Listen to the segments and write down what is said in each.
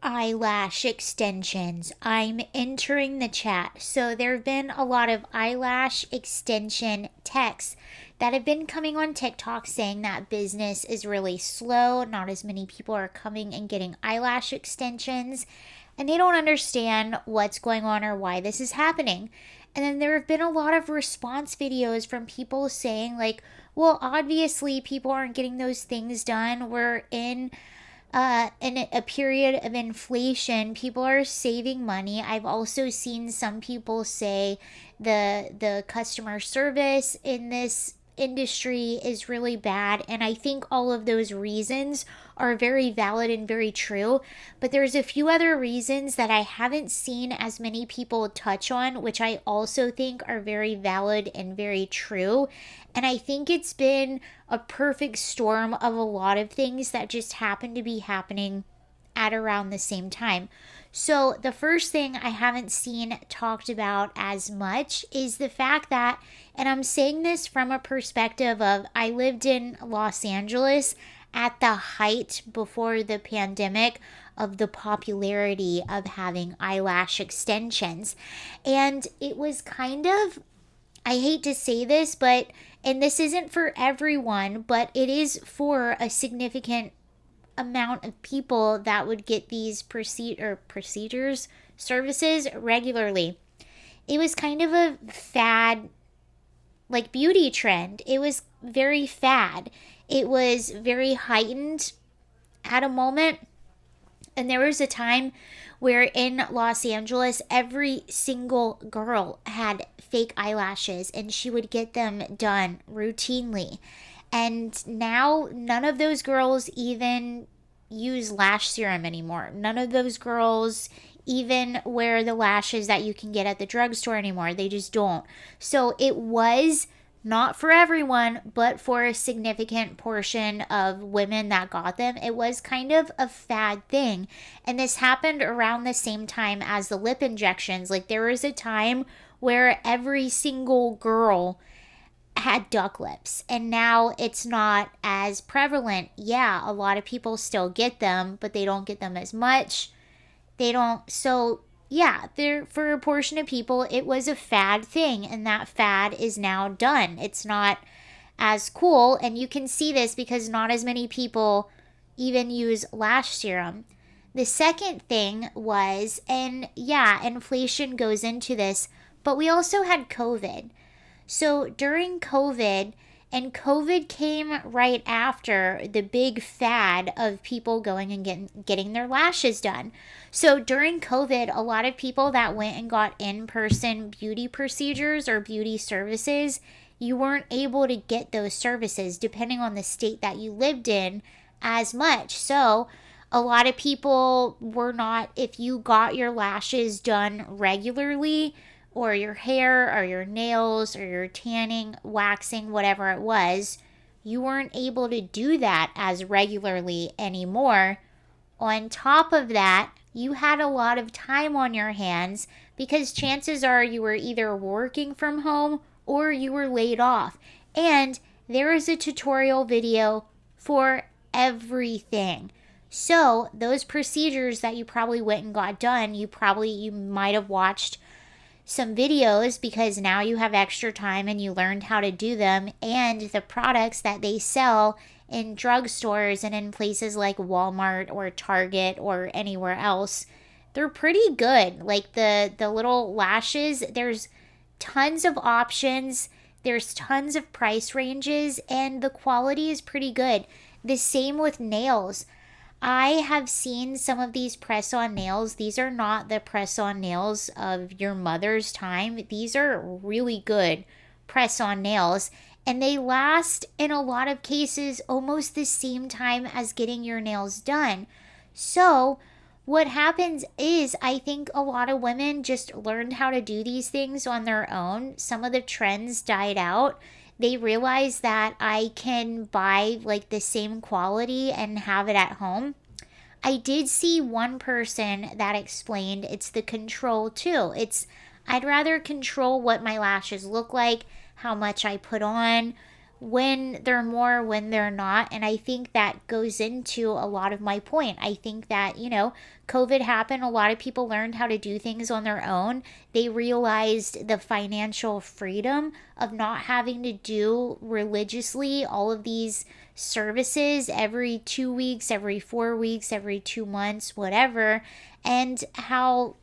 Eyelash extensions. I'm entering the chat. So there have been a lot of eyelash extension texts that have been coming on TikTok saying that business is really slow. Not as many people are coming and getting eyelash extensions, and they don't understand what's going on or why this is happening. And then there have been a lot of response videos from people saying, like, well, obviously people aren't getting those things done. We're in a period of inflation. People are saving money. I've also seen some people say the customer service in this industry is really bad, and I think all of those reasons are very valid and very true. But there's a few other reasons that I haven't seen as many people touch on, which I also think are very valid and very true. And I think it's been a perfect storm of a lot of things that just happen to be happening at around the same time. So, the first thing I haven't seen talked about as much is the fact that, and I'm saying this from a perspective of, I lived in Los Angeles at the height before the pandemic of the popularity of having eyelash extensions. And it was kind of, I hate to say this, but, and this isn't for everyone, but it is for a significant amount of people that would get these procedures services regularly. It was kind of a fad, like beauty trend. It was very fad. It was very heightened at a moment. And there was a time where in Los Angeles, every single girl had fake eyelashes and she would get them done routinely. And now none of those girls even use lash serum anymore. None of those girls even wear the lashes that you can get at the drugstore anymore. They just don't. So it was not for everyone, but for a significant portion of women that got them, it was kind of a fad thing. And this happened around the same time as the lip injections. Like, there was a time where every single girl had duck lips, and now it's not as prevalent. Yeah, a lot of people still get them, but they don't get them as much. They don't. So yeah, there, for a portion of people it was a fad thing, and that fad is now done. It's not as cool, and you can see this because not as many people even use lash serum. The second thing was, and yeah, inflation goes into this, but we also had COVID. So during COVID, and COVID came right after the big fad of people going and getting their lashes done. So during COVID, a lot of people that went and got in-person beauty procedures or beauty services, you weren't able to get those services depending on the state that you lived in as much. So a lot of people were not, if you got your lashes done regularly, or your hair or your nails or your tanning, waxing, whatever it was, you weren't able to do that as regularly anymore. On top of that, you had a lot of time on your hands because chances are you were either working from home or you were laid off. And there is a tutorial video for everything. So those procedures that you probably went and got done, you might have watched some videos because now you have extra time and you learned how to do them. And the products that they sell in drugstores and in places like Walmart or Target or anywhere else, they're pretty good. Like the little lashes, there's tons of options, there's tons of price ranges, and the quality is pretty good. The same with nails. I have seen some of these press-on nails. These are not the press-on nails of your mother's time. These are really good press-on nails, and they last, in a lot of cases, almost the same time as getting your nails done. So what happens is, I think a lot of women just learned how to do these things on their own. Some of the trends died out. They realized that I can buy like the same quality and have it at home. I did see one person that explained it's the control too. I'd rather control what my lashes look like, how much I put on, when they're more, when they're not. And I think that goes into a lot of my point. I think that, COVID happened. A lot of people learned how to do things on their own. They realized the financial freedom of not having to do religiously all of these services every 2 weeks, every 4 weeks, every 2 months, whatever, and how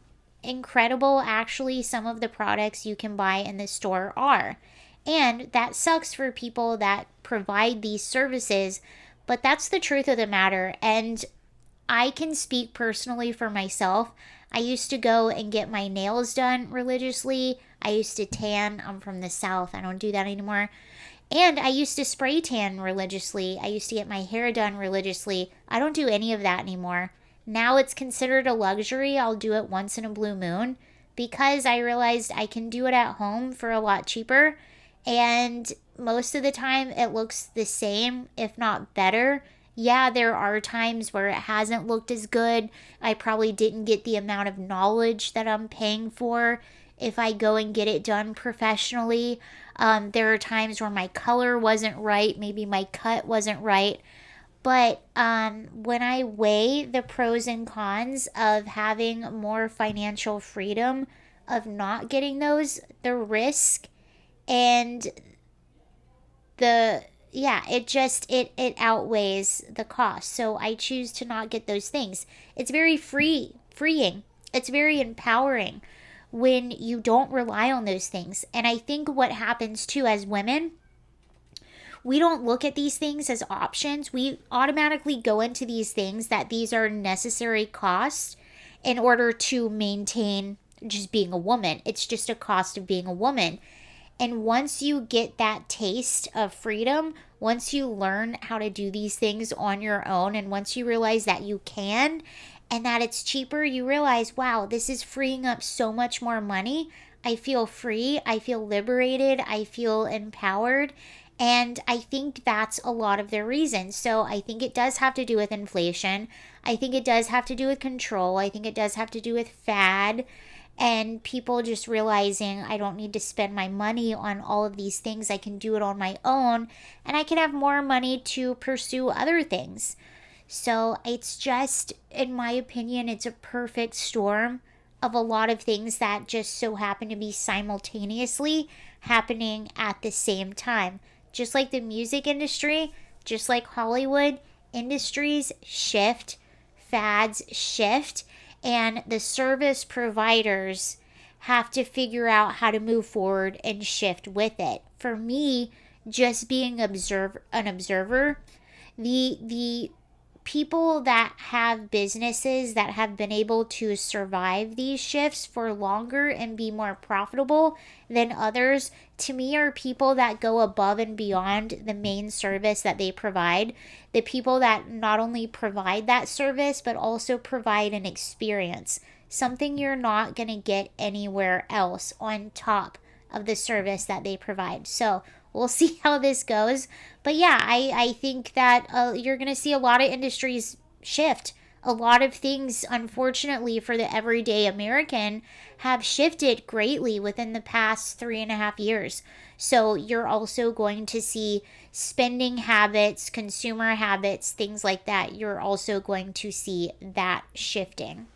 incredible actually some of the products you can buy in the store are. And that sucks for people that provide these services, but that's the truth of the matter. And I can speak personally for myself. I used to go and get my nails done religiously. I used to tan. I'm from the South. I don't do that anymore. And I used to spray tan religiously. I used to get my hair done religiously. I don't do any of that anymore. Now it's considered a luxury. I'll do it once in a blue moon because I realized I can do it at home for a lot cheaper. And most of the time, it looks the same, if not better. Yeah, there are times where it hasn't looked as good. I probably didn't get the amount of knowledge that I'm paying for if I go and get it done professionally. There are times where my color wasn't right, maybe my cut wasn't right. But when I weigh the pros and cons of having more financial freedom, of not getting those, the risk and the yeah, it outweighs the cost. So I choose to not get those things. It's very freeing. It's very empowering when you don't rely on those things. And I think what happens too as women, we don't look at these things as options. We automatically go into these things that these are necessary costs in order to maintain just being a woman. It's just a cost of being a woman. And once you get that taste of freedom, once you learn how to do these things on your own, and once you realize that you can and that it's cheaper, you realize, wow, this is freeing up so much more money. I feel free. I feel liberated. I feel empowered. And I think that's a lot of the reason. So I think it does have to do with inflation. I think it does have to do with control. I think it does have to do with fad and people just realizing I don't need to spend my money on all of these things. I can do it on my own and I can have more money to pursue other things. So it's just, in my opinion, it's a perfect storm of a lot of things that just so happen to be simultaneously happening at the same time. Just like the music industry, just like Hollywood, industries shift, fads shift, and the service providers have to figure out how to move forward and shift with it. For me, just being an observer, the people that have businesses that have been able to survive these shifts for longer and be more profitable than others, to me, are people that go above and beyond the main service that they provide. The people that not only provide that service, but also provide an experience, something you're not going to get anywhere else on top of the service that they provide. So we'll see how this goes. But yeah, I think that you're going to see a lot of industries shift. A lot of things, unfortunately, for the everyday American have shifted greatly within the past 3.5 years. So you're also going to see spending habits, consumer habits, things like that. You're also going to see that shifting.